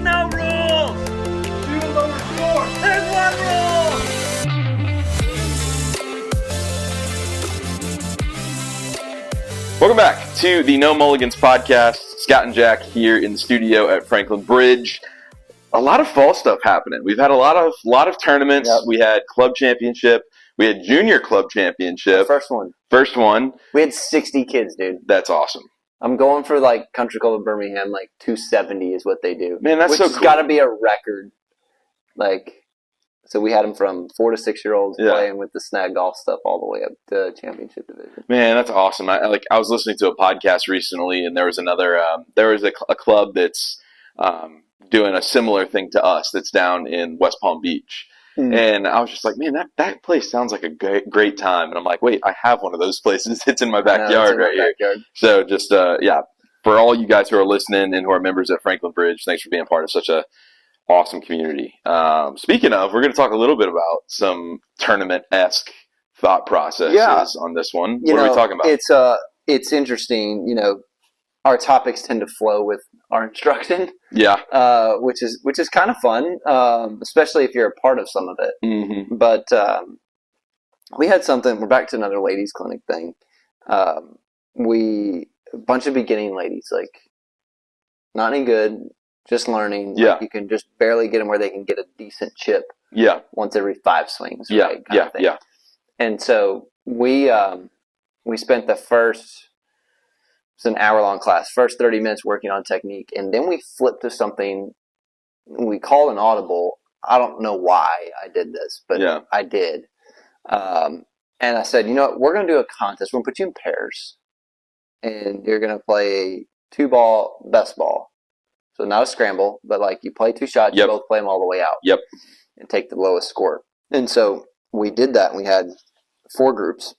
no rules! Even though we're short. There's one rule! Welcome back to the No Mulligans podcast. Scott and Jack here in the studio at Franklin Bridge. A lot of fall stuff happening. We've had a lot of tournaments. Yep. We had club championship. We had junior club championship. First one. First one. We had 60 kids, dude. That's awesome. I'm going for like Country Club of Birmingham, like 270 is what they do. Man, that's so cool. Which has got to be a record. Like, so we had them from 4 to 6 year olds playing with the snag golf stuff all the way up to championship division. Man, that's awesome. I was listening to a podcast recently, and there was a club that's doing a similar thing to us that's down in West Palm Beach. And I was just like, man, that place sounds like a great time. And I'm like, wait, I have one of those places. It's in my backyard here. So just, for all you guys who are listening and who are members at Franklin Bridge, thanks for being part of such a awesome community. Speaking of, we're going to talk a little bit about some tournament-esque thought processes on this one. What are we talking about? It's interesting. You know, our topics tend to flow with our instruction. Yeah. Which is kind of fun, especially if you're a part of some of it. Mm-hmm. But we had something. We're back to another ladies' clinic thing. A bunch of beginning ladies, like not any good, just learning. Yeah. Like you can just barely get them where they can get a decent chip. Yeah. Once every 5 swings. Yeah. Right, Yeah. And so we spent the first. It's an hour-long class. First 30 minutes working on technique, and then we flipped to something we call an audible. I don't know why I did this, but I did. And I said, you know what? We're going to do a contest. We're going to put you in pairs, and you're going to play 2-ball best ball. So not a scramble, but like you play 2 shots, you both play them all the way out. Yep. And take the lowest score. And so we did that, and we had 4 groups.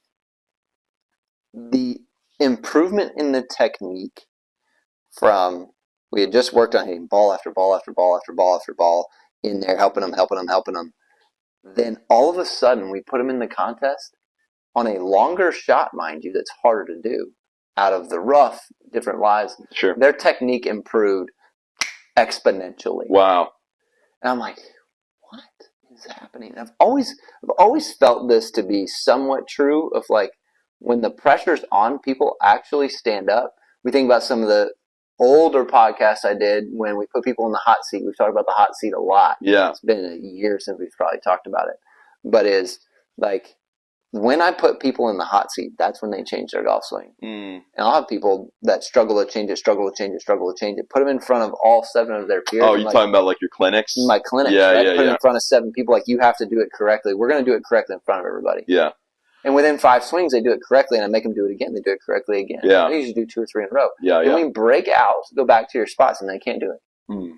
The improvement in the technique from we had just worked on hitting ball after ball after ball after ball after ball in there, helping them. Then all of a sudden we put them in the contest on a longer shot, mind you, that's harder to do. Out of the rough, different lies. Sure. Their technique improved exponentially. Wow. And I'm like, what is happening? I've always felt this to be somewhat true of like, when the pressure's on, people actually stand up. We think about some of the older podcasts I did when we put people in the hot seat. We've talked about the hot seat a lot. Yeah. It's been a year since we've probably talked about it. But is like when I put people in the hot seat, that's when they change their golf swing. And I'll have people that struggle to change it. Put them in front of all 7 of their peers. Oh, you're talking about like your clinics? My clinics, right? Put them in front of 7 people. Like, you have to do it correctly. We're going to do it correctly in front of everybody. Yeah. And within 5 swings, they do it correctly, and I make them do it again. They do it correctly again. Yeah. They usually do 2 or 3 in a row. Yeah, then we break out, go back to your spots, and they can't do it.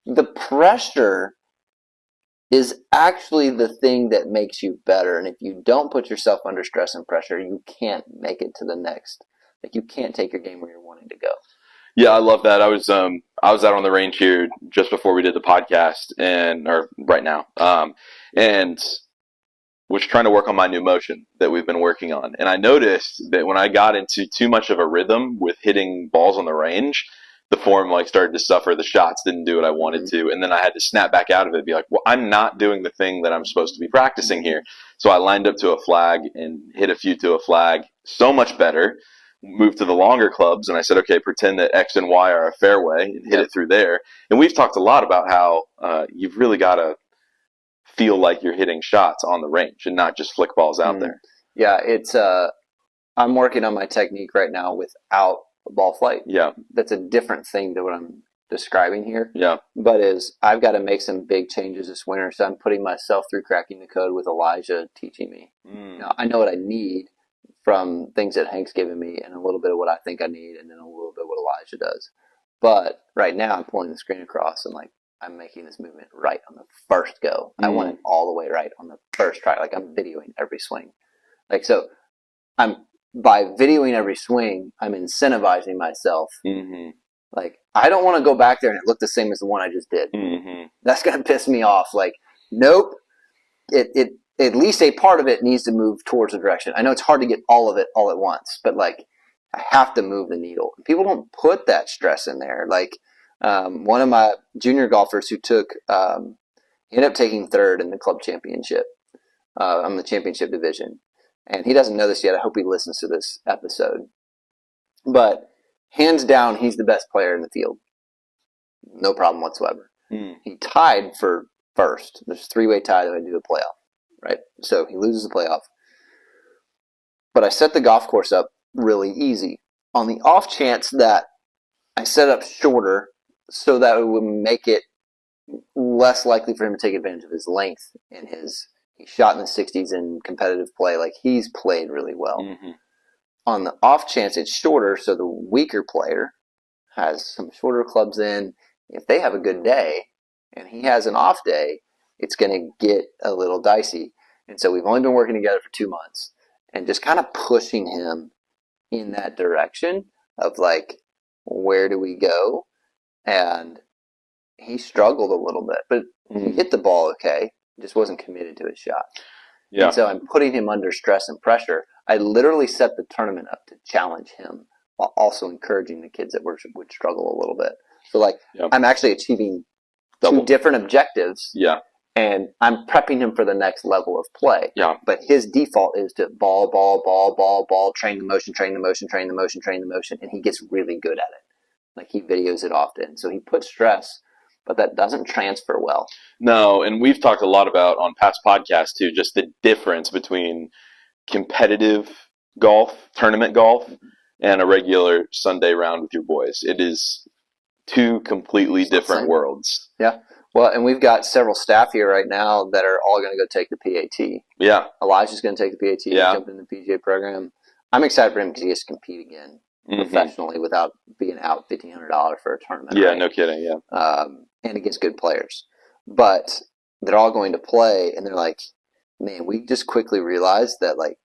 The pressure is actually the thing that makes you better. And if you don't put yourself under stress and pressure, you can't make it to the next. Like, you can't take your game where you're wanting to go. Yeah, I love that. I was out on the range here just before we did the podcast, or right now, and was trying to work on my new motion that we've been working on. And I noticed that when I got into too much of a rhythm with hitting balls on the range, the form started to suffer. The shots didn't do what I wanted to. And then I had to snap back out of it and be like, well, I'm not doing the thing that I'm supposed to be practicing here. So I lined up to a flag and hit a few to a flag. So much better. Moved to the longer clubs, and I said, okay, pretend that X and Y are a fairway and hit it through there. And we've talked a lot about how you've really got to feel like you're hitting shots on the range and not just flick balls out there. Yeah, it's I'm working on my technique right now without a ball flight. Yeah. That's a different thing than what I'm describing here. Yeah. But I've got to make some big changes this winter, so I'm putting myself through cracking the code with Elijah teaching me. Now, I know what I need from things that Hank's given me and a little bit of what I think I need and then a little bit of what Elijah does. But right now I'm pulling the screen across and I'm making this movement right on the first go. I want it all the way right on the first try. Like, I'm videoing every swing. So by videoing every swing, I'm incentivizing myself. Like, I don't want to go back there and it look the same as the one I just did. That's going to piss me off. Like, nope. It at least a part of it needs to move towards the direction. I know it's hard to get all of it all at once, but I have to move the needle. People don't put that stress in there. Like, One of my junior golfers who he ended up taking third in the club championship, on the championship division. And he doesn't know this yet. I hope he listens to this episode. But hands down, he's the best player in the field. No problem whatsoever. He tied for first. There's a three-way tie that I do a playoff, right? So he loses the playoff. But I set the golf course up really easy. On the off chance that I set up shorter so that it would make it less likely for him to take advantage of his length and he shot in the 60s in competitive play. Like, he's played really well. Mm-hmm. On the off chance it's shorter, so the weaker player has some shorter clubs in. If they have a good day and he has an off day, it's going to get a little dicey. And so we've only been working together for 2 months and just kind of pushing him in that direction of, like, where do we go? And he struggled a little bit, but he hit the ball okay. Just wasn't committed to his shot. Yeah. And so I'm putting him under stress and pressure. I literally set the tournament up to challenge him while also encouraging the kids that would struggle a little bit. So, like, I'm actually achieving two different objectives. Yeah. And I'm prepping him for the next level of play. Yeah. But his default is to ball, train the motion, and he gets really good at it. Like, he videos it often. So he puts stress, but that doesn't transfer well. No, and we've talked a lot about on past podcasts too, just the difference between competitive golf, tournament golf, and a regular Sunday round with your boys. It is two completely different worlds. Yeah. Well, and we've got several staff here right now that are all going to go take the PAT. Yeah. Elijah's going to take the PAT, jump in the PGA program. I'm excited for him because he gets to compete again professionally without being out $1,500 for a tournament. Yeah, right? No kidding, yeah. And against good players. But they're all going to play, and they're like, man, we just quickly realized that, like,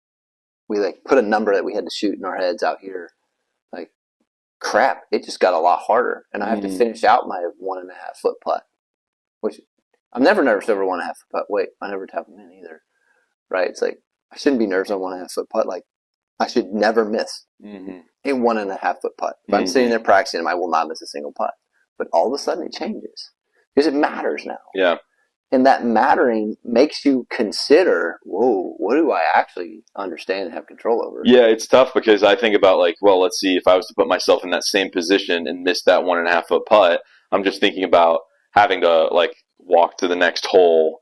we, like, put a number that we had to shoot in our heads out here. Like, crap, it just got a lot harder. And I have to finish out my 1.5 foot putt. Which, I'm never nervous over 1.5 foot putt. Wait, I never tap them in either. Right? It's like, I shouldn't be nervous on 1.5 foot putt. Like, I should never miss a 1.5 foot putt. If I'm sitting there practicing them, I will not miss a single putt. But all of a sudden it changes. Because it matters now. Yeah. And that mattering makes you consider, whoa, what do I actually understand and have control over? Yeah, it's tough because I think about, like, well, let's see, if I was to put myself in that same position and miss that 1.5 foot putt, I'm just thinking about having to, like, walk to the next hole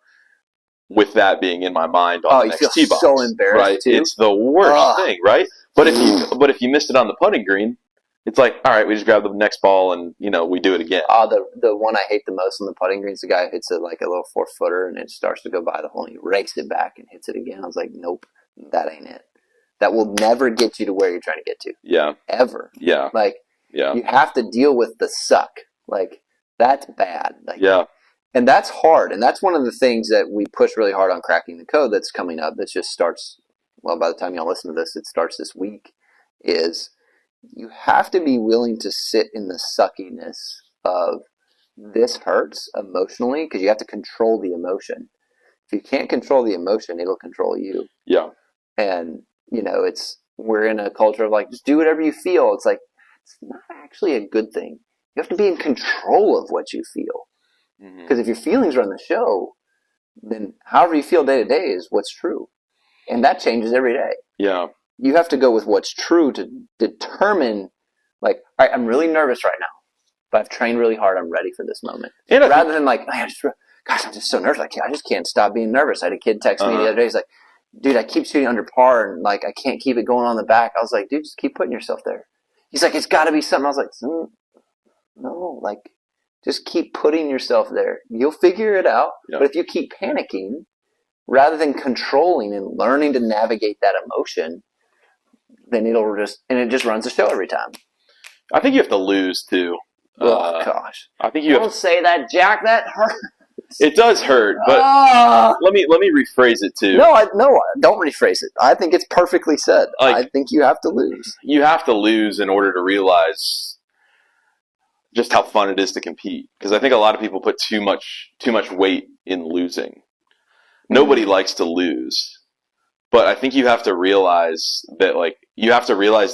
with that being in my mind on the next tee box. So embarrassed, right? too. It's the worst thing, right? But if you missed it on the putting green, it's like, all right, we just grab the next ball and, we do it again. The one I hate the most on the putting green is the guy who hits it like a little 4-footer and it starts to go by the hole and he rakes it back and hits it again. I was like, nope, that ain't it. That will never get you to where you're trying to get to. Yeah. Ever. Yeah. Like, you have to deal with the suck. Like, that's bad. Like, yeah. And that's hard. And that's one of the things that we push really hard on Cracking the Code that's coming up. That just starts, well, by the time y'all listen to this, it starts this week, is you have to be willing to sit in the suckiness of this hurts emotionally because you have to control the emotion. If you can't control the emotion, it'll control you. Yeah. And, we're in a culture of, like, just do whatever you feel. It's like, it's not actually a good thing. You have to be in control of what you feel. Because if your feelings run the show, then however you feel day to day is what's true. And that changes every day. Yeah. You have to go with what's true to determine, like, all right, I'm really nervous right now, but I've trained really hard. I'm ready for this moment. Rather than, like, I'm just so nervous. I just can't stop being nervous. I had a kid text me the other day. He's like, dude, I keep shooting under par and, like, I can't keep it going on the back. I was like, dude, just keep putting yourself there. He's like, it's got to be something. I was like, no, like, just keep putting yourself there. You'll figure it out. Yeah. But if you keep panicking, rather than controlling and learning to navigate that emotion, then it just runs the show every time. I think you have to lose too. Oh gosh! I think don't say that, Jack. That hurts. It does hurt, but let me rephrase it too. No, don't rephrase it. I think it's perfectly said. Like, I think you have to lose. You have to lose in order to realize just how fun it is to compete. Because I think a lot of people put too much weight in losing. Nobody likes to lose. But I think you have to realize that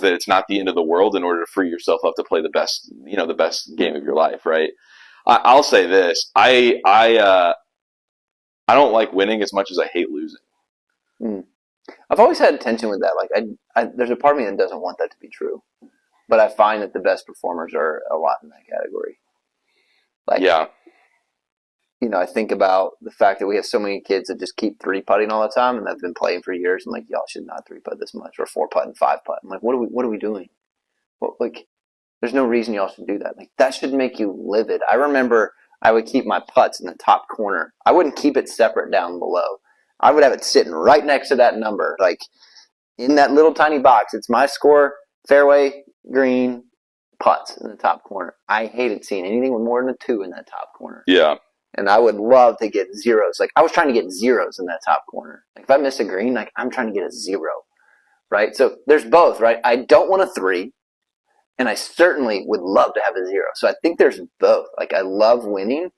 it's not the end of the world in order to free yourself up to play the best game of your life, right? I'll say this: I don't like winning as much as I hate losing. Mm. I've always had tension with that. Like, there's a part of me that doesn't want that to be true, but I find that the best performers are a lot in that category. Like, yeah. I think about the fact that we have so many kids that just keep 3-putting all the time, and they've been playing for years. I'm like, y'all should not 3-putt this much, or 4-putt and 5-putt. I'm like, what are we doing? There's no reason y'all should do that. Like, that should make you livid. I remember I would keep my putts in the top corner. I wouldn't keep it separate down below. I would have it sitting right next to that number, like in that little tiny box. It's my score, fairway, green, putts in the top corner. I hated seeing anything with more than a 2 in that top corner. Yeah. And I would love to get zeros. Like, I was trying to get zeros in that top corner. Like, if I miss a green, like, I'm trying to get a 0, right? So there's both, right? I don't want a 3, and I certainly would love to have a 0. So I think there's both. Like, I love winning,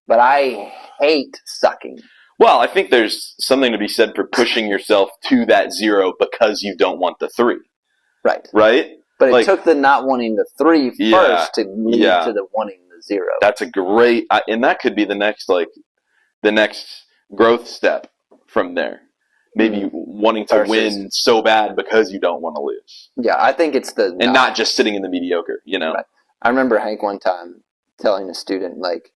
but I hate sucking. Well, I think there's something to be said for pushing yourself to that 0 because you don't want the 3. Right. Right? But it took the not wanting the 3 first to lead to the wanting the 0. That's a great, and that could be the next growth step from there. Maybe wanting to win so bad because you don't want to lose. Yeah, I think it's not just sitting in the mediocre, Right. I remember Hank one time telling a student, like,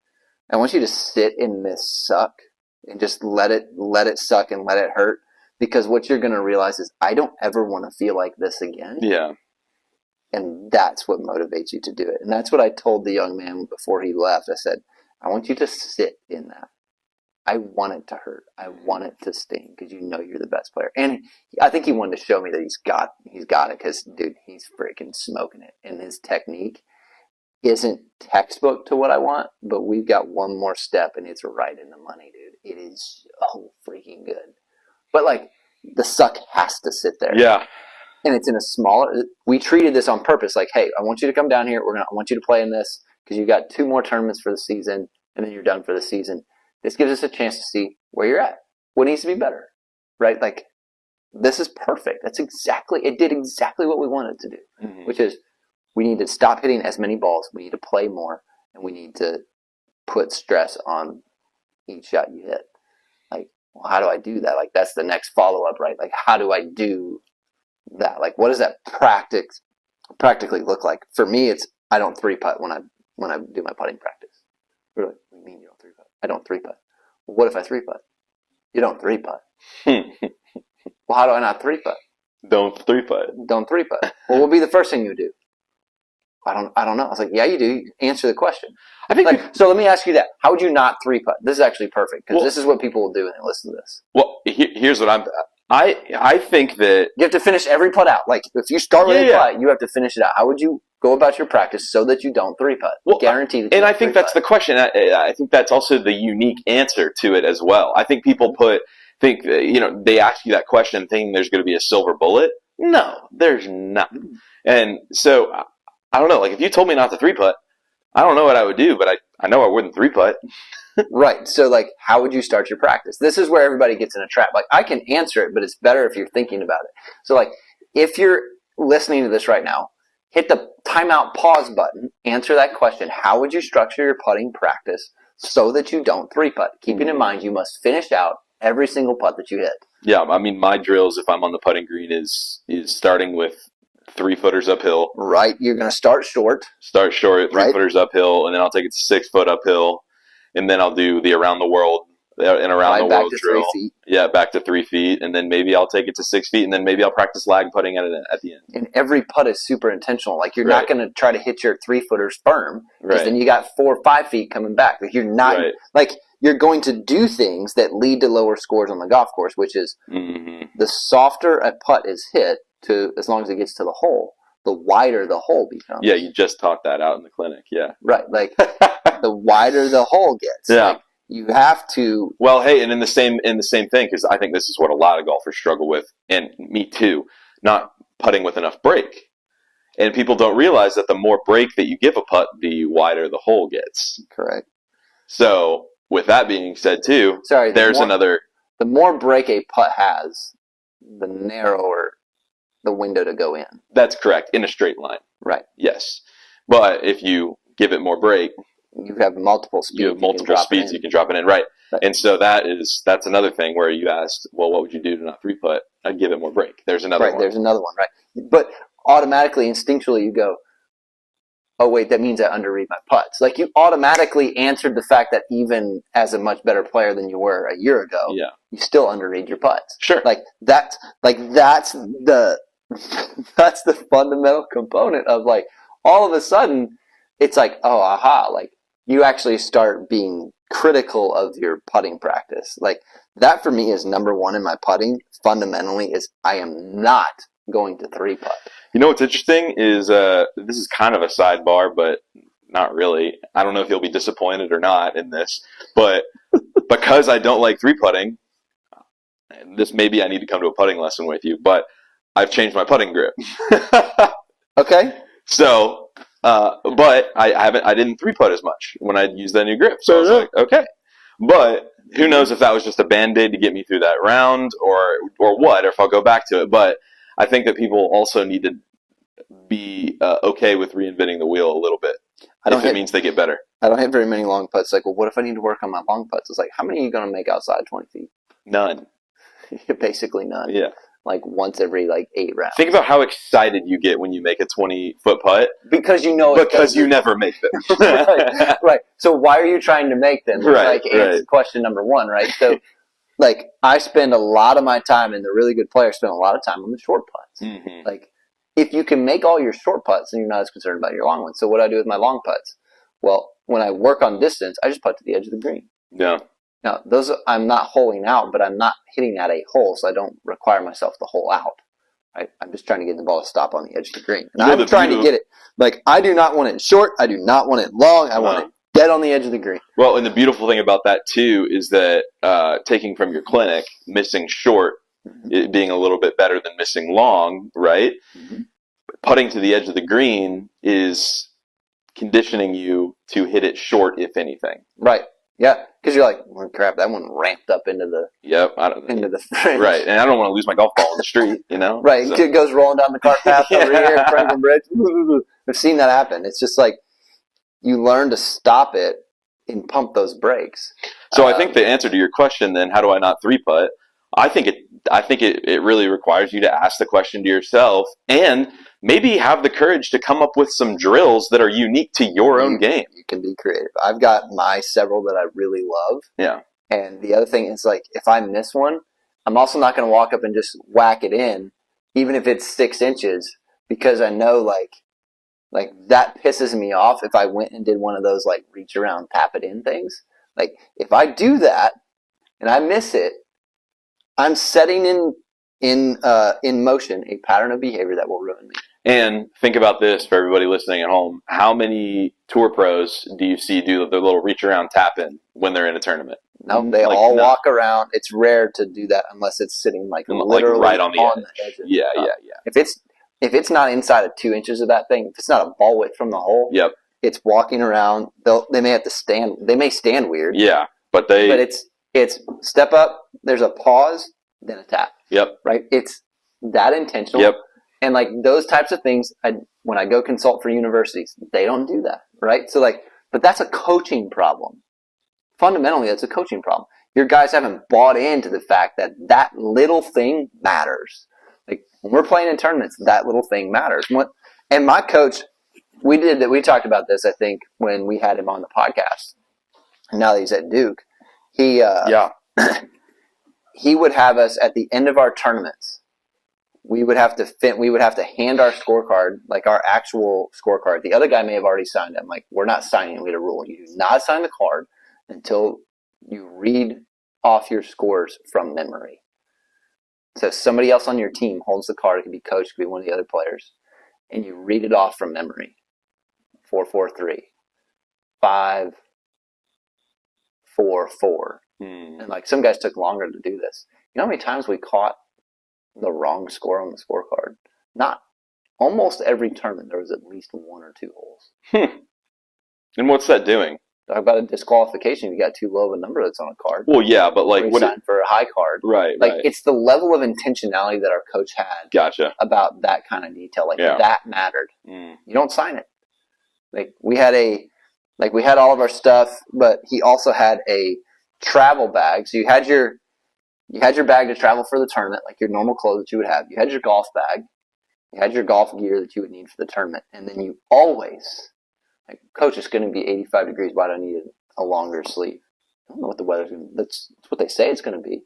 I want you to sit in this suck and just let it suck and let it hurt, because what you're going to realize is I don't ever want to feel like this again. Yeah. And that's what motivates you to do it. And that's what I told the young man before he left. I said, I want you to sit in that. I want it to hurt. I want it to sting, because you're the best player. And I think he wanted to show me that he's got it, because, dude, he's freaking smoking it. And his technique isn't textbook to what I want, but we've got one more step, and it's right in the money, dude. It is so freaking good. But, like, the suck has to sit there. Yeah. And it's in a smaller. We treated this on purpose. Like, hey, I want you to come down here. I want you to play in this, because you got 2 more tournaments for the season, and then you're done for the season. This gives us a chance to see where you're at, what needs to be better, right? Like, this is perfect. It did exactly what we wanted to do, which is we need to stop hitting as many balls. We need to play more, and we need to put stress on each shot you hit. Like, well, how do I do that? Like, that's the next follow-up, right? Like, how do I do that? Like, what does that practically look like? For me, it's I don't 3-putt when I do my putting practice. Really? What do you mean you don't 3-putt? I don't 3-putt. Well, what if I 3-putt? You don't 3-putt. Well, how do I not 3-putt? Don't 3-putt. Don't 3-putt. Well, what would be the first thing you do? I don't know. I was like, yeah, you do. You answer the question. I think so. Let me ask you that. How would you not 3-putt? This is actually perfect, because this is what people will do when they listen to this. Well, here's what I think that you have to finish every putt out. Like, if you start with a putt, you have to finish it out. How would you go about your practice so that you don't 3-putt? Well, guaranteed. And I think that's the question. I think that's also the unique answer to it as well. I think people they ask you that question thinking there's going to be a silver bullet. No, there's not. And so I don't know. Like, if you told me not to 3-putt, I don't know what I would do, but I know I wouldn't 3-putt. Right. So, like, how would you start your practice? This is where everybody gets in a trap. Like, I can answer it, but it's better if you're thinking about it. So, like, if you're listening to this right now, hit the timeout pause button, answer that question. How would you structure your putting practice so that you don't 3-putt? Keeping in mind you must finish out every single putt that you hit. Yeah, I mean, my drills, if I'm on the putting green, is starting with 3-footers uphill. Right. You're going to start short. 3-footers uphill, and then I'll take it to 6-foot uphill, and then I'll do the around the world drill. 3 feet. Yeah, back to 3 feet, and then maybe I'll take it to 6 feet, and then maybe I'll practice lag putting at the end. And every putt is super intentional. Like, you're not going to try to hit your 3-footers firm, because then you got 4 or 5 feet coming back. Like, you're not like you're going to do things that lead to lower scores on the golf course, which is the softer a putt is hit, to as long as it gets to the hole, the wider the hole becomes. Yeah, you just taught that out in the clinic. Yeah, right. Like, the wider the hole gets. Yeah. Like, you have to. Well, hey, and in the same thing, because I think this is what a lot of golfers struggle with, and me too, not putting with enough break. And people don't realize that the more break that you give a putt, the wider the hole gets. Correct. So, with that being said, too, the more break a putt has, the narrower the window to go in. That's correct. In a straight line. Right. Yes. But if you give it more break, you have multiple speeds. You have multiple speeds you can drop it in. Right. And so that's another thing where you asked, well, what would you do to not 3-putt? I'd give it more break. There's another one. There's another one, right? But automatically, instinctually, you go, oh, wait, that means I underread my putts. Like, you automatically answered the fact that even as a much better player than you were a year ago, you still underread your putts. Sure. That's the that's the fundamental component of, like, all of a sudden, it's like, oh, aha, like, you actually start being critical of your putting practice. Like, that for me is number one in my putting, fundamentally, is I am not going to 3-putt. You know what's interesting is this is kind of a sidebar, but not really. I don't know if you'll be disappointed or not in this, but because I don't like 3-putting, and this maybe I need to come to a putting lesson with you, but I've changed my putting grip. Okay. So, but I didn't 3-putt as much when I used that new grip. So I was like, okay. But who knows if that was just a Band-Aid to get me through that round or what, or if I'll go back to it. But I think that people also need to be okay with reinventing the wheel a little bit if it means they get better. I don't hit very many long putts. Like, well, what if I need to work on my long putts? It's like, how many are you going to make outside 20 feet? None. Basically none. Yeah. Like, once every, 8 rounds. Think about how excited you get when you make a 20-foot putt. Because you know because you never make them. right. So why are you trying to make them? Right. It's question number one, right? So, I spend a lot of my time, and the really good players spend a lot of time on the short putts. Mm-hmm. If you can make all your short putts, then you're not as concerned about your long ones. So what do I do with my long putts? Well, when I work on distance, I just putt to the edge of the green. Yeah. Now, I'm not holing out, but I'm not hitting at a hole, so I don't require myself to hole out. Right? I'm just trying to get the ball to stop on the edge of the green. And I'm trying to get it. I do not want it short. I do not want it long. I want it dead on the edge of the green. Well, and the beautiful thing about that, too, is that taking from your clinic, missing short, it being a little bit better than missing long, right? Mm-hmm. Putting to the edge of the green is conditioning you to hit it short, if anything. Right. Yeah, because you're like, well, crap, that one ramped up into the into the fringe. Right, and I don't want to lose my golf ball in the street, you know? Right, so. It goes rolling down the cart path over here, Franklin Bridge. I've seen that happen. It's just like you learn to stop it and pump those brakes. So I think the answer to your question, then, how do I not 3-putt? I think it really requires you to ask the question to yourself and maybe have the courage to come up with some drills that are unique to your own game. You can be creative. I've got my several that I really love. Yeah. And the other thing is, if I miss one, I'm also not going to walk up and just whack it in, even if it's 6 inches, because I know, that pisses me off if I went and did one of those, reach around, tap it in things. If I do that and I miss it, I'm setting in motion a pattern of behavior that will ruin me. And think about this for everybody listening at home. How many tour pros do you see do their little reach around tap in when they're in a tournament? No, they all walk around. It's rare to do that unless it's sitting literally right on the edge. Yeah. If it's not inside of 2 inches of that thing, if it's not a ball width from the hole, it's walking around. They may have to stand. They may stand weird. Yeah, but it's step up. There's a pause, then a tap. Yep. Right. It's that intentional. Yep. And those types of things, when I go consult for universities, they don't do that. Right. So but that's a coaching problem. Fundamentally, that's a coaching problem. Your guys haven't bought into the fact that that little thing matters. When we're playing in tournaments, that little thing matters. And my coach, we talked about this, I think, when we had him on the podcast. And now that he's at Duke, he would have us at the end of our tournaments. We would have to hand our scorecard, our actual scorecard. The other guy may have already signed it. I'm like, we're not signing it. We had a rule. You do not sign the card until you read off your scores from memory. So somebody else on your team holds the card. It could be coach, it could be one of the other players. And you read it off from memory. 4-4-3. 5-4-4. And some guys took longer to do this. You know how many times we caught the wrong score on the scorecard? Not almost every tournament there was at least 1 or 2 holes. And what's that doing? Talk about a disqualification. You got too low of a number that's on a card. Well, yeah, but like, what signed for a high card. Right. Like, it's the level of intentionality that our coach had. Gotcha. About that kind of detail. Like, that mattered. You don't sign it. Like, we had all of our stuff, but he also had a travel bag. So you had your bag to travel for the tournament, like your normal clothes that you would have. You had your golf bag. You had your golf gear that you would need for the tournament. And then you always, like, coach, it's going to be 85 degrees. Why do I need a longer sleeve? I don't know what the weather's going to be. That's what they say it's going to be.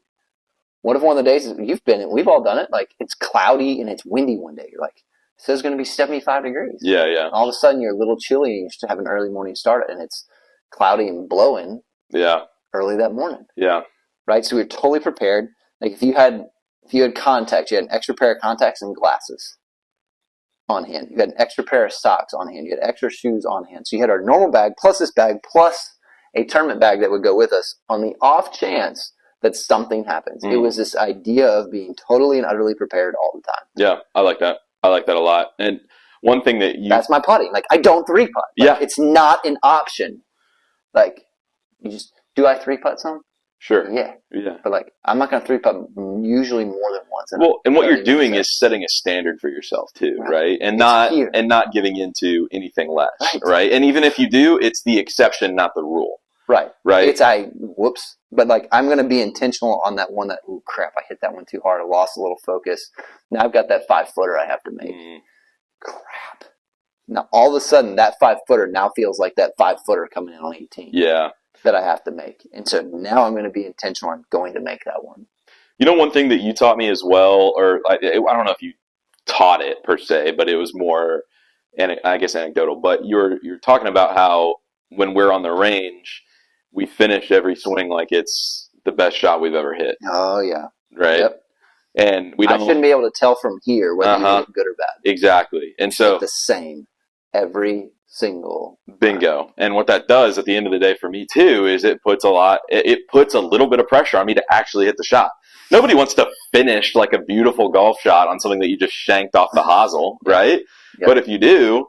What if one of the days you've been in, we've all done it, like, it's cloudy and it's windy one day. You're like, it says it's going to be 75 degrees. Yeah, yeah. And all of a sudden you're a little chilly and you should have an early morning start and it's cloudy and blowing. Yeah. Early that morning. Yeah. Right? So we were totally prepared. Like, if you had contacts, you had an extra pair of contacts and glasses on hand. You had an extra pair of socks on hand. You had extra shoes on hand. So you had our normal bag plus this bag plus a tournament bag that would go with us on the off chance that something happens. It was this idea of being totally and utterly prepared all the time. Yeah, I like that. I like that a lot. And one thing that that's my putting. Like, I don't 3-putt. Like, it's not an option. Like, do I 3-putt some? Sure. Yeah. Yeah. But, like, I'm not going to 3-putt usually more than once. And what you're doing is setting a standard for yourself too, right? And not giving into anything less, right? And even if you do, it's the exception, not the rule. Right. Right. Whoops. But, like, I'm going to be intentional on that one oh, crap, I hit that one too hard. I lost a little focus. Now I've got that 5-footer I have to make. Crap. Now, all of a sudden, that 5-footer now feels like that 5-footer coming in on 18. Yeah. That I have to make. And so now I'm going to be intentional on going to make that one. You know, one thing that you taught me as well, or I don't know if you taught it per se, but it was more, I guess, anecdotal. But you're talking about how when we're on the range, we finish every swing like it's the best shot we've ever hit. Oh, yeah. Right? Yep. And I shouldn't be able to tell from here whether you hit good or bad. Exactly. And so it's the same every single bingo. And what that does at the end of the day for me too is it puts a little bit of pressure on me to actually hit the shot. Nobody wants to finish like a beautiful golf shot on something that you just shanked off the hosel, right? Yep. But if you do,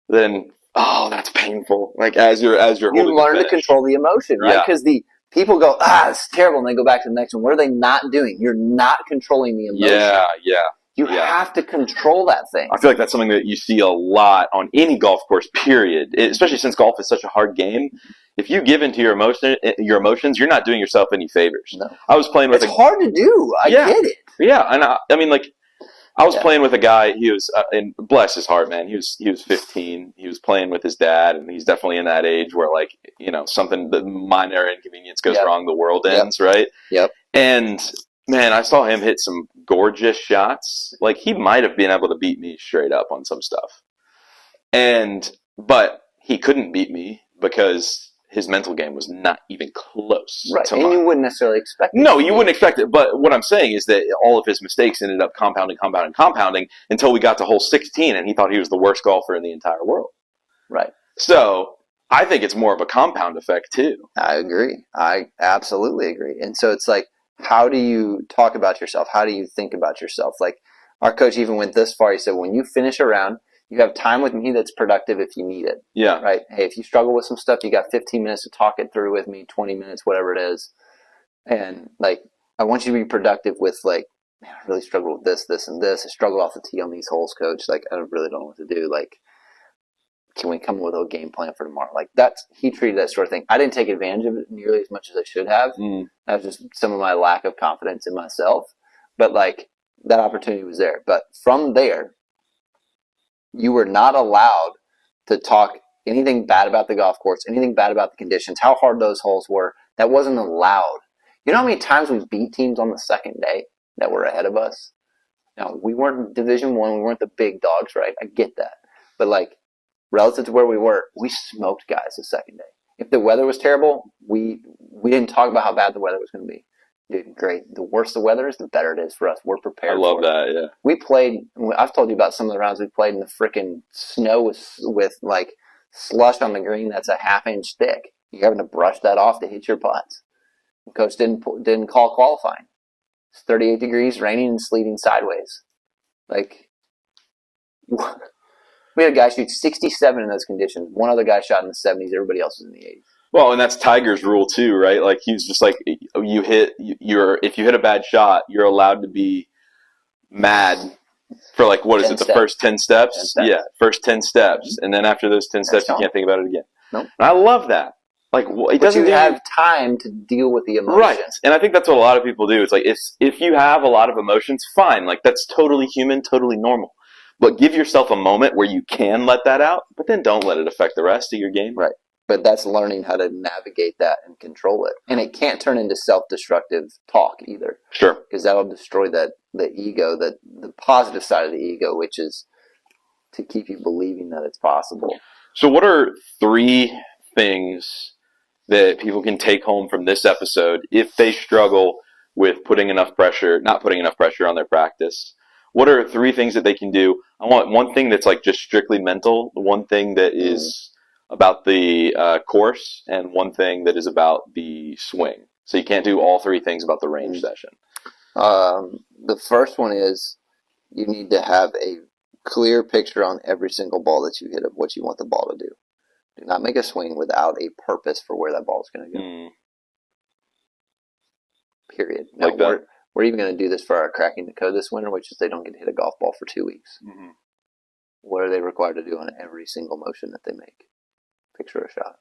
then that's painful. Like as you're holding, you learn to control the emotion, right? Because the people go, it's terrible, and they go back to the next one. What are they not doing? You're not controlling the emotion. Yeah, yeah. You have to control that thing. I feel like that's something that you see a lot on any golf course, period. Especially since golf is such a hard game. If you give into your emotions, you're not doing yourself any favors. No. I was playing with it's hard to do. I get it. Yeah, and I mean, like, I was playing with a guy. He was, and bless his heart, man. He was 15. He was playing with his dad, and he's definitely in that age where, like, the minor inconvenience goes wrong, the world ends, right? Yep. And man, I saw him hit some gorgeous shots. Like, he might have been able to beat me straight up on some stuff. But he couldn't beat me because his mental game was not even close to mine. And you wouldn't necessarily expect it. No, you wouldn't expect it. But what I'm saying is that all of his mistakes ended up compounding until we got to hole 16, and he thought he was the worst golfer in the entire world. Right. So I think it's more of a compound effect, too. I agree. I absolutely agree. And so it's like, how do you talk about yourself? How do you think about yourself? Like, our coach even went this far. He said, when you finish a round, you have time with me that's productive if you need it. Yeah. Right? Hey, if you struggle with some stuff, you got 15 minutes to talk it through with me, 20 minutes, whatever it is. And, like, I want you to be productive with, like, man, I really struggle with this, this, and this. I struggle off the tee on these holes, coach. Like, I really don't know what to do. Like, can we come up with a game plan for tomorrow? Like, he treated that sort of thing. I didn't take advantage of it nearly as much as I should have. That was just some of my lack of confidence in myself. But, like, that opportunity was there. But from there, you were not allowed to talk anything bad about the golf course, anything bad about the conditions, how hard those holes were. That wasn't allowed. You know how many times we beat teams on the second day that were ahead of us? Now, we weren't Division I. We weren't the big dogs, right? I get that. But, like, relative to where we were, we smoked guys the second day. If the weather was terrible, we didn't talk about how bad the weather was going to be. Dude, great. The worse the weather is, the better it is for us. We're prepared. I love that, yeah. We played, I've told you about some of the rounds we played in the freaking snow with like slush on the green that's a half-inch thick. You're having to brush that off to hit your putts. The coach didn't call qualifying. It's 38 degrees, raining and sleeting sideways. Like, we had a guy shoot 67 in those conditions. One other guy shot in the 70s. Everybody else was in the 80s. Well, and that's Tiger's rule too, right? Like he's just like if you hit a bad shot, you're allowed to be mad for like what is 10 it? The steps. first 10 steps? 10 steps. Yeah, first 10 steps, and then after those 10 steps, you all. can't think about it again. Nope. And I love that. Like it But doesn't you have time to deal with the emotion. right, and I think that's what a lot of people do. It's like if you have a lot of emotions, fine, like that's totally human, totally normal. But give yourself a moment where you can let that out, but then don't let it affect the rest of your game. Right. But that's learning how to navigate that and control it. And it can't turn into self-destructive talk either. Sure. Because that'll destroy the ego, the positive side of the ego, which is to keep you believing that it's possible. So what are 3 things that people can take home from this episode if they struggle with not putting enough pressure on their practice? What are 3 things that they can do? I want one thing that's like just strictly mental, one thing that is about the course, and one thing that is about the swing. So you can't do all 3 things about the range session. The first one is you need to have a clear picture on every single ball that you hit of what you want the ball to do. Do not make a swing without a purpose for where that ball is going to go. Period. Now, Like we're even going to do this for our cracking the code this winter, which is they don't get to hit a golf ball for 2 weeks. Mm-hmm. What are they required to do on every single motion that they make? Picture a shot.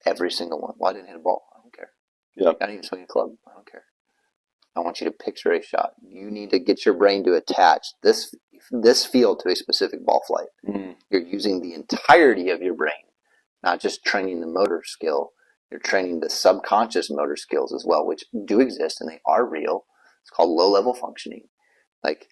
Every single one. Well, I didn't hit a ball. I don't care. Yeah. I didn't even swing a club. I don't care. I want you to picture a shot. You need to get your brain to attach this field to a specific ball flight. Mm-hmm. You're using the entirety of your brain, not just training the motor skill. You're training the subconscious motor skills as well, which do exist and they are real. It's called low-level functioning. Like,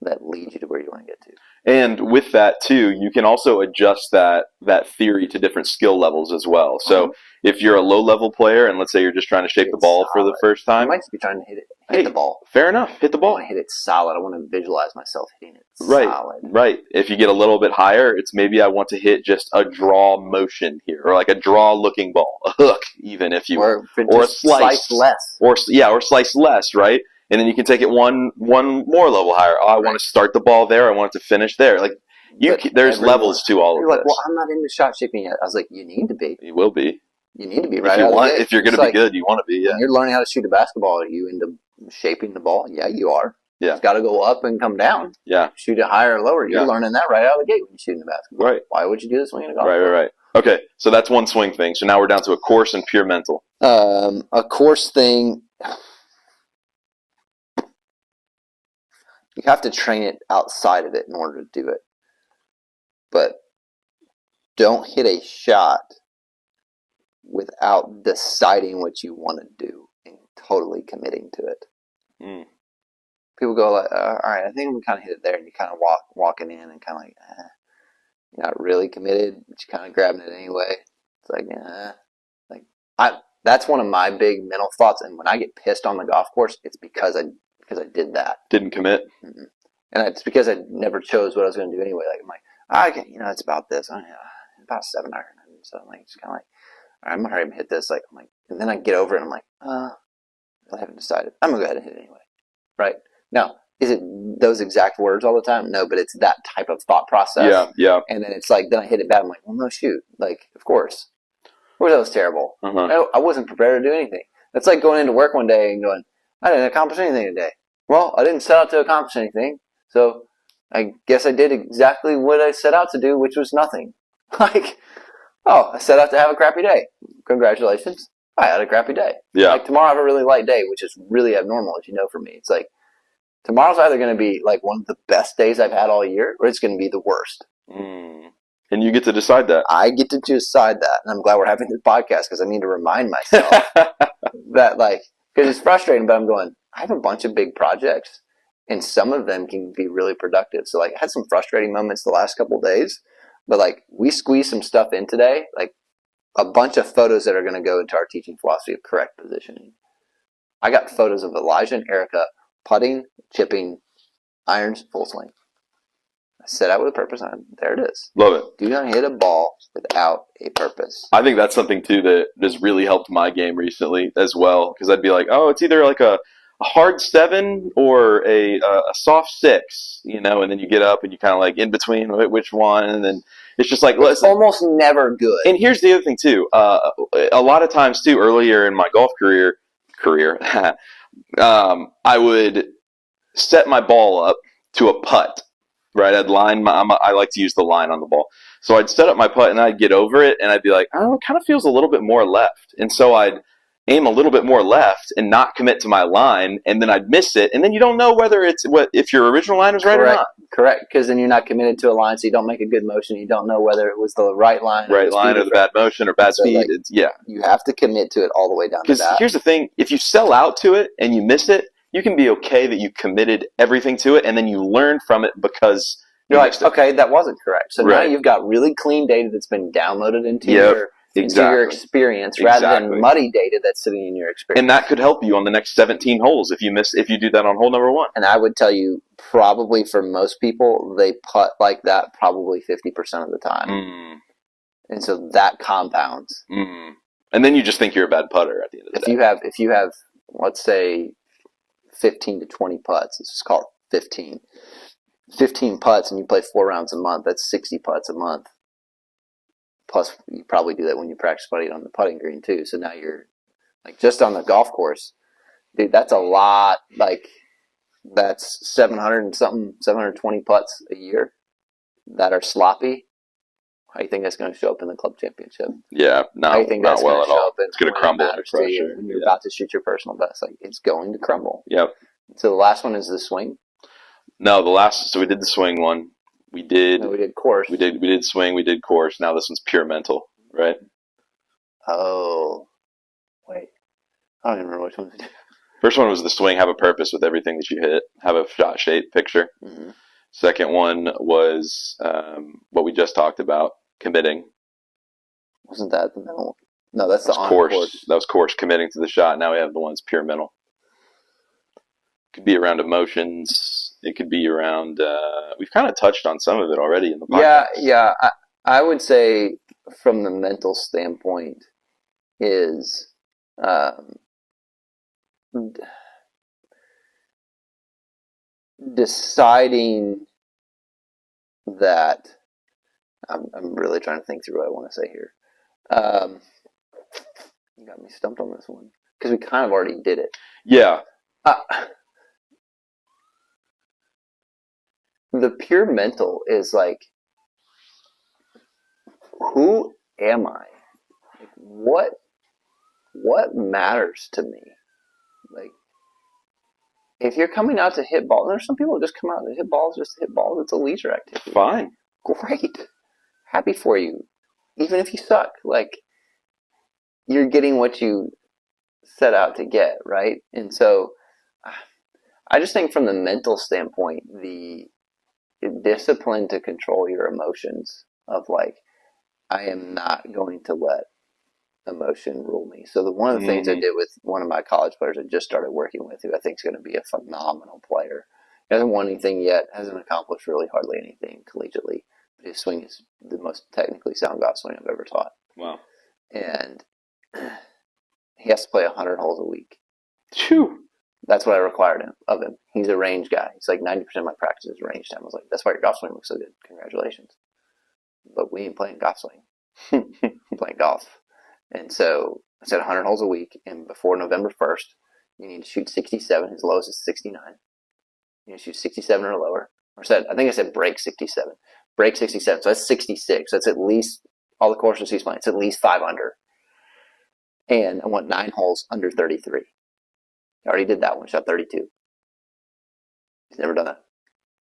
that leads you to where you want to get to. And with that too, you can also adjust that theory to different skill levels as well. So if you're a low-level player, and let's say you're just trying to shape the ball for the first time, I might just be trying to hit the ball. Fair enough. Hit the I ball. want to hit it solid. I want to visualize myself hitting it Right. solid. Right. If you get a little bit higher, it's maybe I want to hit just a draw motion here, or like a draw-looking ball, a hook, even if you or a slice less, or slice less, right? And then you can take it one more level higher. Oh, I want to start the ball there. I want it to finish there. Like there's levels to all of you're like, this. well, I'm not into shot shaping yet. I was like, you need to be. You will be. You need to be right. If you're going to be good, you want to be. Yeah. When you're learning how to shoot a basketball, are you into shaping the ball? Yeah, you are. Yeah. It's got to go up and come down. Yeah. Shoot it higher or lower. You're learning that right out of the gate when you're shooting the basketball. Right. Why would you do this when you're in a golf? Right. Okay, so that's one swing thing. So now we're down to a course and pure mental. A course thing. You have to train it outside of it in order to do it. But don't hit a shot without deciding what you want to do and totally committing to it. People go like, all right, I think we kind of hit it there, and you kind of walking in and kind of like, you're not really committed, but you're kind of grabbing it anyway. It's like, that's one of my big mental thoughts. And when I get pissed on the golf course, it's because I did that. Didn't commit. Mm-hmm. And it's because I never chose what I was going to do anyway. Like, I'm like, okay, it's about this. About a 7 iron. So I'm like, just kind of like, all right, I'm going to hurry up and hit this. Like, I'm like, and then I get over it and I'm like, I haven't decided. I'm going to go ahead and hit it anyway. Right? Now, is it those exact words all the time? No, but it's that type of thought process. Yeah. And then it's like, then I hit it bad. I'm like, well, no, shoot. Like, of course. That was terrible. I wasn't prepared to do anything. That's like going into work one day and going, I didn't accomplish anything today. Well, I didn't set out to accomplish anything. So I guess I did exactly what I set out to do, which was nothing. Like, I set out to have a crappy day. Congratulations. I had a crappy day. Yeah. Like, tomorrow I have a really light day, which is really abnormal, as you know, for me. It's like, tomorrow's either going to be like one of the best days I've had all year, or it's going to be the worst. And you get to decide that. I get to decide that. And I'm glad we're having this podcast because I need to remind myself that, like, because it's frustrating, but I'm going, I have a bunch of big projects, and some of them can be really productive. So, like, I had some frustrating moments the last couple of days, but, like, we squeezed some stuff in today, like a bunch of photos that are going to go into our teaching philosophy of correct positioning. I got photos of Elijah and Erica putting, chipping, irons, full swing. I set out with a purpose, and there it is. Love it. Do not hit a ball without a purpose. I think that's something, too, that has really helped my game recently as well. Because I'd be like, oh, it's either like a a hard 7 or a soft 6, you know, and then you get up and you kind of like in between which one, and then it's just like, It's listen. almost never good. And here's the other thing too. A lot of times too, earlier in my golf career, I would set my ball up to a putt. Right, I like to use the line on the ball. So I'd set up my putt and I'd get over it and I'd be like, oh, it kind of feels a little bit more left. And so I'd aim a little bit more left and not commit to my line, and then I'd miss it. And then you don't know whether if your original line was right or not. Correct, because then you're not committed to a line, so you don't make a good motion. You don't know whether it was the right line, or the bad motion or bad speed. Like, yeah, you have to commit to it all the way down to that. Because here's the thing: if you sell out to it and you miss it, you can be okay that you committed everything to it, and then you learn from it because you're like, okay, that wasn't correct. So now right. you've got really clean data that's been downloaded into your experience, rather than muddy data that's sitting in your experience. And that could help you on the next 17 holes if you do that on hole number 1. And I would tell you, probably for most people, they putt like that probably 50% of the time. And so that compounds. And then you just think you're a bad putter at the end of the day. If you have, let's say, 15 to 20 putts, let's just call it 15. 15 putts and you play 4 rounds a month, that's 60 putts a month. Plus, you probably do that when you practice putting on the putting green too. So now you're like just on the golf course, dude. That's a lot. Like that's 700 and something, 720 putts a year that are sloppy. How do you think that's going to show up in the club championship? Yeah, how do you think that's well going to show up? It's going to crumble under pressure you when you're about to shoot your personal best. Like it's going to crumble. Yep. So the last one is the swing. No, so we did the swing one. We did course. We did swing. We did course. Now this one's pure mental, right? Oh, wait. I don't even remember which one we did. First one was the swing. Have a purpose with everything that you hit. Have a shot shape picture. Mm-hmm. Second one was what we just talked about, committing. Wasn't that the mental? No, that's the course. That was course, committing to the shot. Now we have the ones pure mental. Could be around emotions. It could be around. We've kind of touched on some of it already in the podcast. Yeah. I would say from the mental standpoint is deciding that. I'm really trying to think through what I want to say here. You got me stumped on this one because we kind of already did it. Yeah. The pure mental is like, who am I? Like, what matters to me? Like, if you're coming out to hit balls, there's some people who just come out to hit balls just to hit balls. It's a leisure activity. Fine. Great. Happy for you. Even if you suck, like, you're getting what you set out to get, right? And so I just think from the mental standpoint, the discipline to control your emotions of like, I am not going to let emotion rule me. So one of the things I did with one of my college players I just started working with, who I think is going to be a phenomenal player. He hasn't won anything yet, hasn't accomplished really hardly anything collegiately, but his swing is the most technically sound golf swing I've ever taught. Wow. And he has to play 100 holes a week. Phew. That's what I required of him. He's a range guy. He's like 90% of my practice is range time. I was like, that's why your golf swing looks so good. Congratulations. But we ain't playing golf swing. We're playing golf. And so I said 100 holes a week. And before November 1st, you need to shoot 67. His lowest is 69. You need to shoot 67 or lower. I think I said break 67. Break 67. So that's 66. That's at least, all the courses he's playing, it's at least 5 under. And I want 9 holes under 33. He already did that one, shot 32. He's never done that.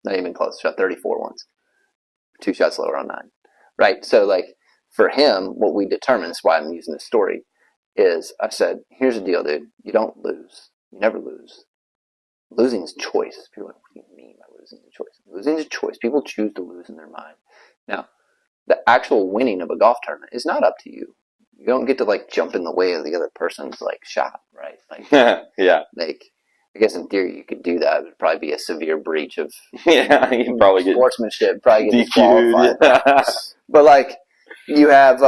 Not even close. Shot 34 once. 2 shots lower on 9. Right? So, like, for him, what we determined, that's why I'm using this story, is I said, here's the deal, dude. You don't lose. You never lose. Losing is choice. People are like, what do you mean by losing is a choice? Losing is a choice. People choose to lose in their mind. Now, the actual winning of a golf tournament is not up to you. You don't get to like jump in the way of the other person's like shot, right? Like, yeah. Like, I guess in theory you could do that. It would probably be a severe breach of you probably get sportsmanship. Probably get DQ'd. disqualified. But like, you have.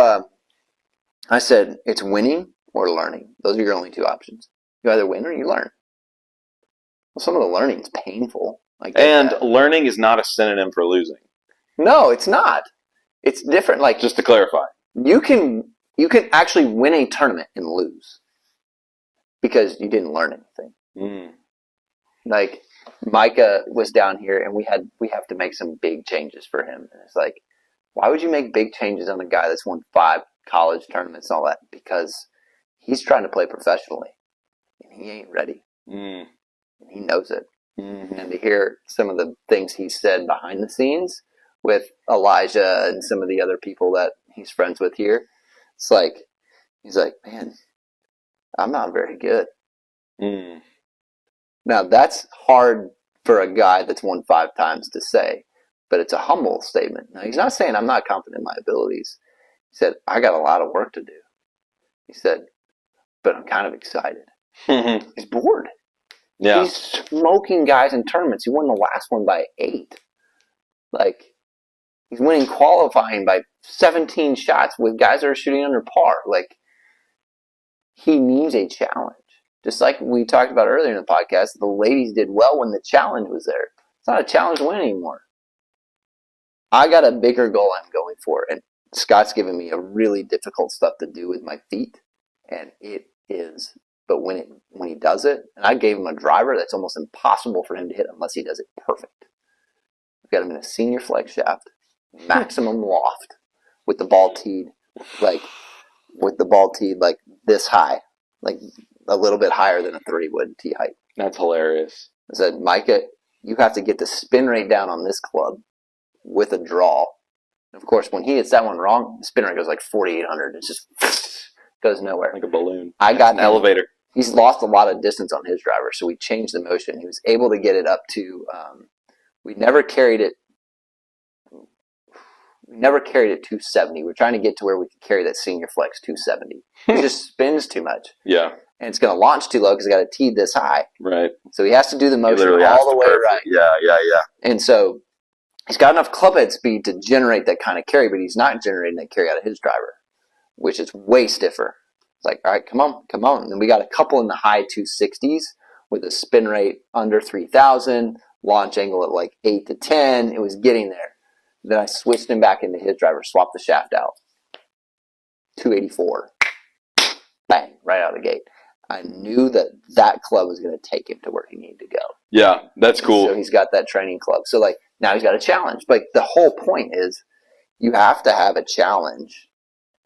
I said it's winning or learning. Those are your only 2 options. You either win or you learn. Well, some of the learning's painful. And learning is not a synonym for losing. No, it's not. It's different. Like, just to clarify, you can actually win a tournament and lose because you didn't learn anything. Like, Micah was down here, and we have to make some big changes for him. And it's like, why would you make big changes on a guy that's won 5 college tournaments and all that? Because he's trying to play professionally, and he ain't ready. And he knows it. And to hear some of the things he said behind the scenes with Elijah and some of the other people that he's friends with here, it's like, he's like, man, I'm not very good. Now, that's hard for a guy that's won 5 times to say, but it's a humble statement. Now, he's not saying I'm not confident in my abilities. He said, I got a lot of work to do. He said, but I'm kind of excited. He's bored. Yeah. He's smoking guys in tournaments. He won the last one by 8. Like, he's winning qualifying by 17 shots with guys that are shooting under par. Like, he needs a challenge. Just like we talked about earlier in the podcast, the ladies did well when the challenge was there. It's not a challenge win anymore. I got a bigger goal I'm going for, and Scott's giving me a really difficult stuff to do with my feet, and it is. But when he does it, and I gave him a driver that's almost impossible for him to hit unless he does it perfect. I've got him in a senior flex shaft, maximum loft, with the ball teed like this high, like a little bit higher than a 30-wood tee height. That's hilarious. I said, Micah, you have to get the spin rate down on this club with a draw. And of course, when he hits that one wrong, the spin rate goes like 4,800. It just goes nowhere. Like a balloon. I got an elevator. He's lost a lot of distance on his driver, so we changed the motion. He was able to get it up to, we never carried it 270. We're trying to get to where we could carry that senior flex 270. It just spins too much. Yeah. And it's going to launch too low because I got to tee this high. Right. So he has to do the motion all the way right. Yeah. And so he's got enough clubhead speed to generate that kind of carry, but he's not generating that carry out of his driver, which is way stiffer. It's like, all right, come on. And we got a couple in the high 260s with a spin rate under 3,000, launch angle at like 8 to 10. It was getting there. Then I switched him back into his driver, swapped the shaft out. 284. Bang, right out of the gate. I knew that club was going to take him to where he needed to go. Yeah, that's cool. So he's got that training club. So, like, now he's got a challenge. Like, the whole point is you have to have a challenge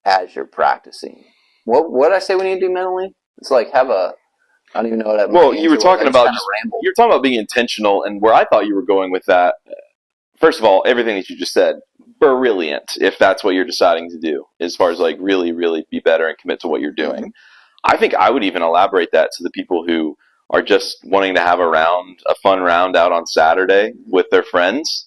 as you're practicing. What did I say we need to do mentally? It's like I don't even know what that means. Well, you were talking about you're talking about being intentional, and where I thought you were going with that. First of all, everything that you just said, brilliant. If that's what you're deciding to do, as far as like really, really be better and commit to what you're doing. Mm-hmm. I think I would even elaborate that to the people who are just wanting to have a fun round out on Saturday with their friends.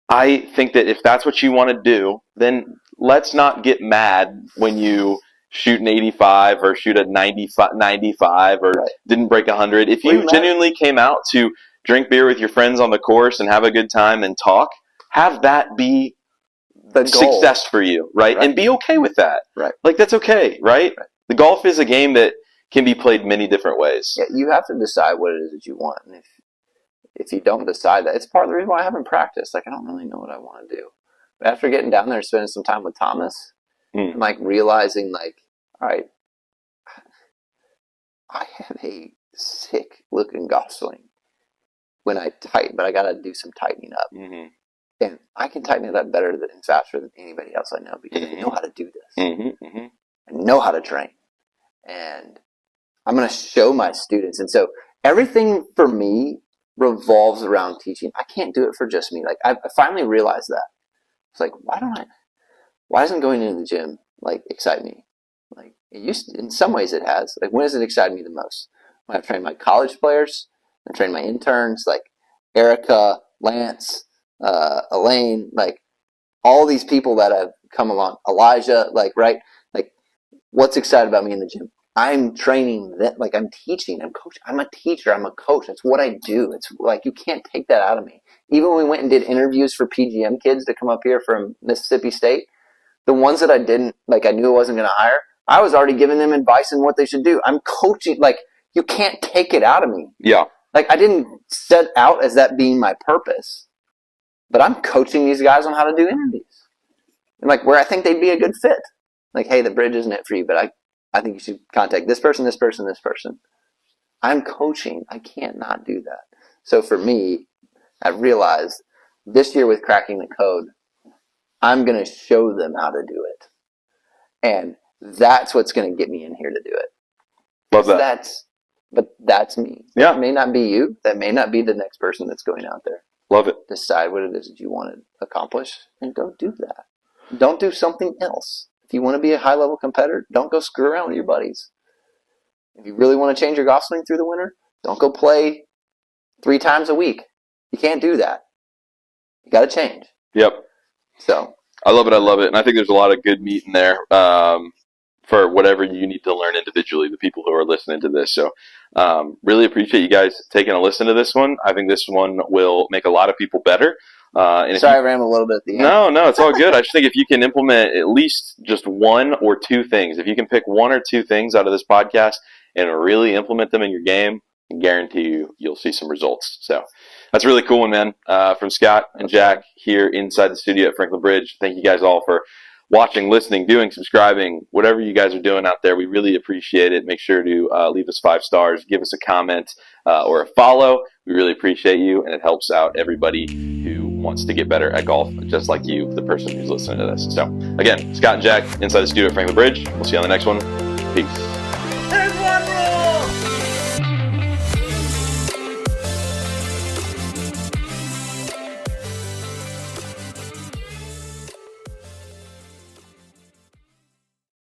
I think that if that's what you want to do, then let's not get mad when you shoot an 85 or shoot a 95 or didn't break 100. If you genuinely came out to drink beer with your friends on the course and have a good time and talk, have that be the success for you, right? And be okay with that. Right. Like, that's okay, right? The golf is a game that can be played many different ways. Yeah, you have to decide what it is that you want. And if you don't decide that, it's part of the reason why I haven't practiced. Like, I don't really know what I want to do. But after getting down there and spending some time with Thomas, and like realizing, like, all right, I have a sick looking golf swing when I tighten, but I got to do some tightening up. Mm-hmm. And I can tighten it up better and faster than anybody else I know because I know how to do this. I know how to train. And I'm going to show my students. And so everything for me revolves around teaching. I can't do it for just me. Like, I finally realized that. It's like, why doesn't going into the gym, like, excite me? Like, it used to, in some ways it has. Like, when does it excite me the most? When I've trained my college players, I trained my interns, like Erica, Lance, Elaine, like all these people that have come along, Elijah, like, right? Like, what's excited about me in the gym? I'm training that, like, I'm teaching, I'm coaching. I'm a teacher, I'm a coach. That's what I do. It's like, you can't take that out of me. Even when we went and did interviews for PGM kids to come up here from Mississippi State, the ones that I didn't, like, I knew I wasn't going to hire, I was already giving them advice on what they should do. I'm coaching, like, you can't take it out of me. Yeah. Like, I didn't set out as that being my purpose, but I'm coaching these guys on how to do interviews. And like, where I think they'd be a good fit. Like, hey, the bridge isn't it for you, but I think you should contact this person, this person, this person. I'm coaching. I can't not do that. So for me, I realized this year with cracking the code, I'm going to show them how to do it. And that's what's going to get me in here to do it. Love that. But that's me. Yeah. That may not be you. That may not be the next person that's going out there. Love it. Decide what it is that you want to accomplish and go do that. Don't do something else. If you want to be a high-level competitor, don't go screw around with your buddies. If you really want to change your golf swing through the winter, don't go play 3 times a week. You can't do that. You got to change. Yep. So I love it. I love it. And I think there's a lot of good meat in there for whatever you need to learn individually, the people who are listening to this. So really appreciate you guys taking a listen to this one. I think this one will make a lot of people better. Sorry, I rambled a little bit at the end. No, it's all good. I just think if you can implement at least just 1 or 2 things, if you can pick 1 or 2 things out of this podcast and really implement them in your game, I guarantee you'll see some results. So that's a really cool one, man. From Scott and Jack here inside the studio at Franklin Bridge. Thank you guys all for watching, listening, doing, subscribing, whatever you guys are doing out there. We really appreciate it. Make sure to leave us 5 stars, give us a comment or a follow. We really appreciate you, and it helps out everybody who wants to get better at golf, just like you, the person who's listening to this. So again, Scott and Jack inside the studio at Franklin Bridge. We'll see you on the next one. Peace.